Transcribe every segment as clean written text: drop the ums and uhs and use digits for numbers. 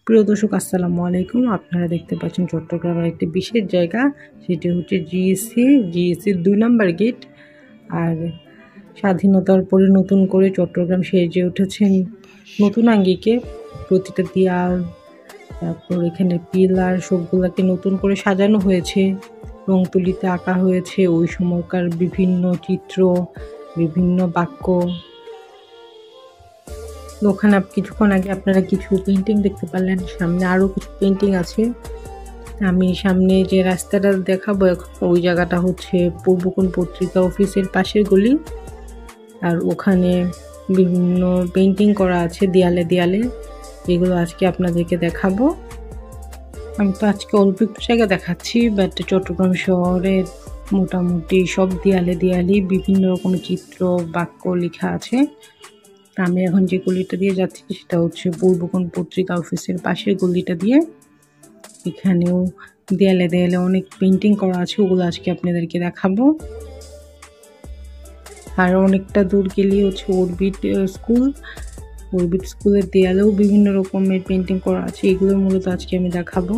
প্রিয় দর্শক আসসালামু আলাইকুম। আপনারা দেখতে পাচ্ছেন চট্টগ্রামের একটি বিশেষ জায়গা, সেটি হচ্ছে জিইসির ২ নম্বর গেট। আর স্বাধীনতার পরে নতুন করে চট্টগ্রাম সেজে উঠেছে নতুন আঙ্গিকে। প্রতিটা দেয়াল, তারপর এখানে পিলার সবগুলোকে নতুন করে সাজানো হয়েছে, রং তুলিতে আঁকা হয়েছে ওই সময়কার বিভিন্ন চিত্র, বিভিন্ন বাক্য। ওখানে কিছুক্ষণ আগে আপনারা কিছু পেন্টিং দেখতে পারলেন, সামনে আরও কিছু পেন্টিং আছে। আমি সামনে যে রাস্তাটা দেখাবো এখন, ওই জায়গাটা হচ্ছে পূর্বকোণ পত্রিকা অফিসের পাশের গলি। আর ওখানে বিভিন্ন পেন্টিং করা আছে দেয়ালে দেয়ালে, এগুলো আজকে আপনাদেরকে দেখাবো। আমি তো আজকে অল্প একটু জায়গা দেখাচ্ছি, বাট চট্টগ্রাম শহরের মোটামুটি সব দেয়ালে দেয়ালে বিভিন্ন রকমের চিত্র বাক্য লেখা আছে। আমি এখন যে গলিটা দিয়ে যাচ্ছি সেটা হচ্ছে পূর্বকোণ পত্রিকা অফিসের পাশের গলিটা দিয়ে। এখানেও দেয়ালে দেয়ালে অনেক পেন্টিং করা আছে, ওগুলো আজকে আপনাদেরকে দেখাবো। আর অনেকটা দূর গেলেই হচ্ছে অরবিট স্কুলের দেয়ালেও বিভিন্ন রকমের পেন্টিং করা আছে, এগুলো মূলত আজকে আমি দেখাবো।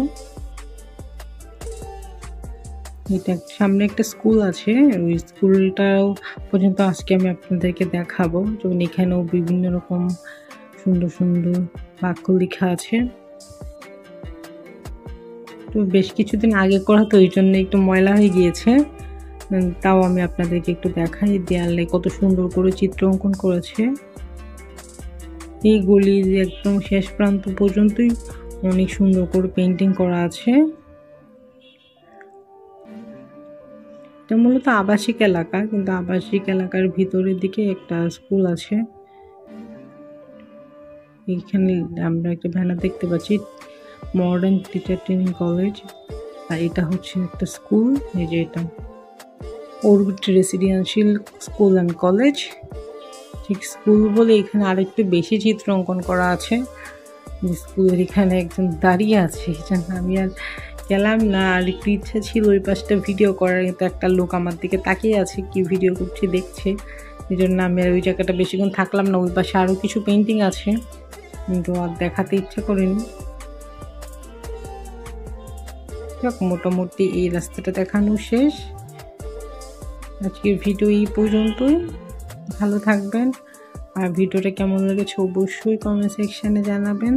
এটা সামনে একটা স্কুল আছে, ওই স্কুলটাও পর্যন্ত আজকে আমি আপনাদেরকে দেখাবো। যেমন এখানেও বিভিন্ন রকম সুন্দর সুন্দর বাক্য লেখা আছে। তো বেশ কিছুদিন আগে করা, তো ওই জন্য একটু ময়লা হয়ে গিয়েছে, তাও আমি আপনাদেরকে একটু দেখাই। দেয়ালে কত সুন্দর করে চিত্র অঙ্কন করেছে। এই গলির একদম শেষ প্রান্ত পর্যন্তই অনেক সুন্দর করে পেন্টিং করা আছে। এটা মূলত আবাসিক এলাকা, কিন্তু আবাসিক এলাকার ভিতরের দিকে একটা স্কুল আছে। এখানে আমরা একটা ব্যানার দেখতে পাচ্ছি, মডার্ন টিচার ট্রেনিং কলেজ। আর এটা হচ্ছে একটা স্কুল, এই যে এটা orbit residential school and college. ঠিক স্কুল বলে এখানে আরেকটু বেশি চিত্র অঙ্কন করা আছে। স্কুলের এখানে একজন দাঁড়িয়ে আছে, সেজন্য আমি আর গেলাম না। আর একটু ইচ্ছা ছিল ওই পাশটা ভিডিও করার, কিন্তু একটা লোক আমার দিকে তাকিয়ে আছে, কি ভিডিও করছি দেখছে, এই জন্য আমি আর ওই জায়গাটা বেশিক্ষণ থাকলাম না। ওই পাশে আরও কিছু পেন্টিং আছে, কিন্তু আর দেখাতে ইচ্ছা করেনি। মোটামুটি এই রাস্তাটা দেখানো শেষ। আজকের ভিডিও এই পর্যন্তই। ভালো থাকবেন, আর ভিডিওটা কেমন লেগেছে অবশ্যই কমেন্ট সেকশানে জানাবেন।